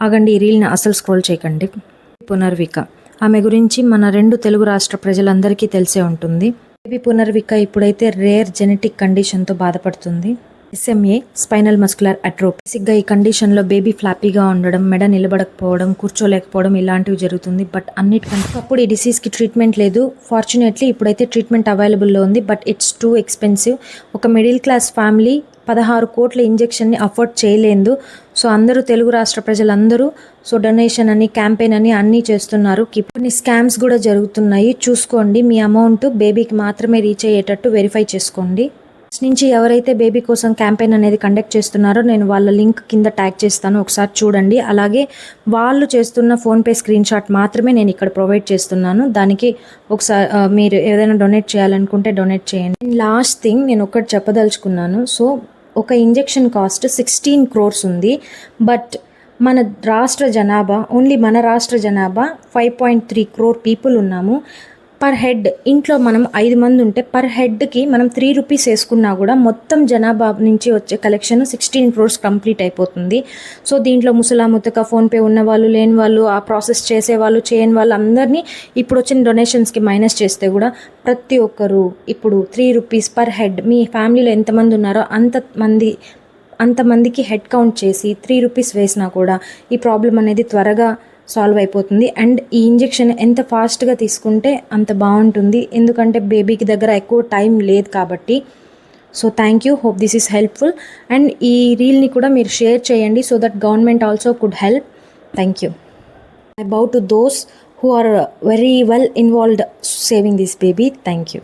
ఆగండి, ఈ రీల్ని అసలు స్క్రోల్ చేయకండి. పునర్విక, ఆమె గురించి మన 2 తెలుగు రాష్ట్ర ప్రజలందరికీ తెలిసే ఉంటుంది. బేబీ పునర్విక ఇప్పుడైతే రేర్ జెనెటిక్ కండిషన్తో బాధపడుతుంది. SMA, spinal muscular atrophy. బేసిక్గా ఈ కండిషన్లో బేబీ ఫ్లాపీగా ఉండడం, మెడ నిలబడకపోవడం, కూర్చోలేకపోవడం ఇలాంటివి జరుగుతుంది. బట్ అన్నిటికంటే అప్పుడు ఈ డిసీజ్కి ట్రీట్మెంట్ లేదు. ఫార్చునేట్లీ ఇప్పుడైతే ట్రీట్మెంట్ అవైలబుల్లో ఉంది. But it's too expensive. ఒక మిడిల్ క్లాస్ ఫ్యామిలీ 16 కోట్ల ఇంజెక్షన్ని అఫోర్డ్ చేయలేదు. సో అందరూ తెలుగు రాష్ట్ర ప్రజలందరూ డొనేషన్ అని, క్యాంపెయిన్ అని అన్నీ చేస్తున్నారు. కొన్ని స్కామ్స్ కూడా జరుగుతున్నాయి, చూసుకోండి. మీ అమౌంట్ బేబీకి మాత్రమే రీచ్ అయ్యేటట్టు వెరిఫై చేసుకోండి. ఫస్ట్ నుంచి ఎవరైతే బేబీ కోసం క్యాంపెయిన్ అనేది కండక్ట్ చేస్తున్నారో నేను వాళ్ళ లింక్ కింద ట్యాగ్ చేస్తాను, ఒకసారి చూడండి. అలాగే వాళ్ళు చేస్తున్న ఫోన్పే స్క్రీన్ షాట్ మాత్రమే నేను ఇక్కడ ప్రొవైడ్ చేస్తున్నాను. దానికి ఒకసారి మీరు ఏదైనా డొనేట్ చేయాలనుకుంటే డొనేట్ చేయండి. లాస్ట్ థింగ్ నేను ఒకటి చెప్పదలుచుకున్నాను. సో ఒక ఇంజెక్షన్ కాస్ట్ 16 crores ఉంది. బట్ మన రాష్ట్ర జనాభా, ఓన్లీ మన రాష్ట్ర జనాభా 5.3 crore పీపుల్ ఉన్నాము. పర్ హెడ్ ఇంట్లో మనం 5 మంది ఉంటే పర్ హెడ్కి మనం 3 rupees వేసుకున్నా కూడా మొత్తం జనాభా నుంచి వచ్చే కలెక్షన్ 16 crores కంప్లీట్ అయిపోతుంది. సో దీంట్లో ముసలా ముతక, ఫోన్పే ఉన్న వాళ్ళు, లేని వాళ్ళు, ఆ ప్రాసెస్ చేసేవాళ్ళు, చేయని వాళ్ళు అందరినీ ఇప్పుడు వచ్చిన డొనేషన్స్కి మైనస్ చేస్తే కూడా ప్రతి ఒక్కరు ఇప్పుడు 3 rupees పర్ హెడ్, మీ ఫ్యామిలీలో ఎంతమంది ఉన్నారో అంతమందికి హెడ్ కౌంట్ చేసి 3 rupees వేసినా కూడా ఈ ప్రాబ్లం అనేది త్వరగా సాల్వ్ అయిపోతుంది. అండ్ ఈ ఇంజెక్షన్ ఎంత ఫాస్ట్గా తీసుకుంటే అంత బాగుంటుంది, ఎందుకంటే బేబీకి దగ్గర ఎక్కువ టైం లేదు కాబట్టి. So thank you, hope this is helpful. And ఈ రీల్ని కూడా మీరు షేర్ చేయండి so that government also could help. Thank you. I bow to those who are very well involved saving this baby. Thank you.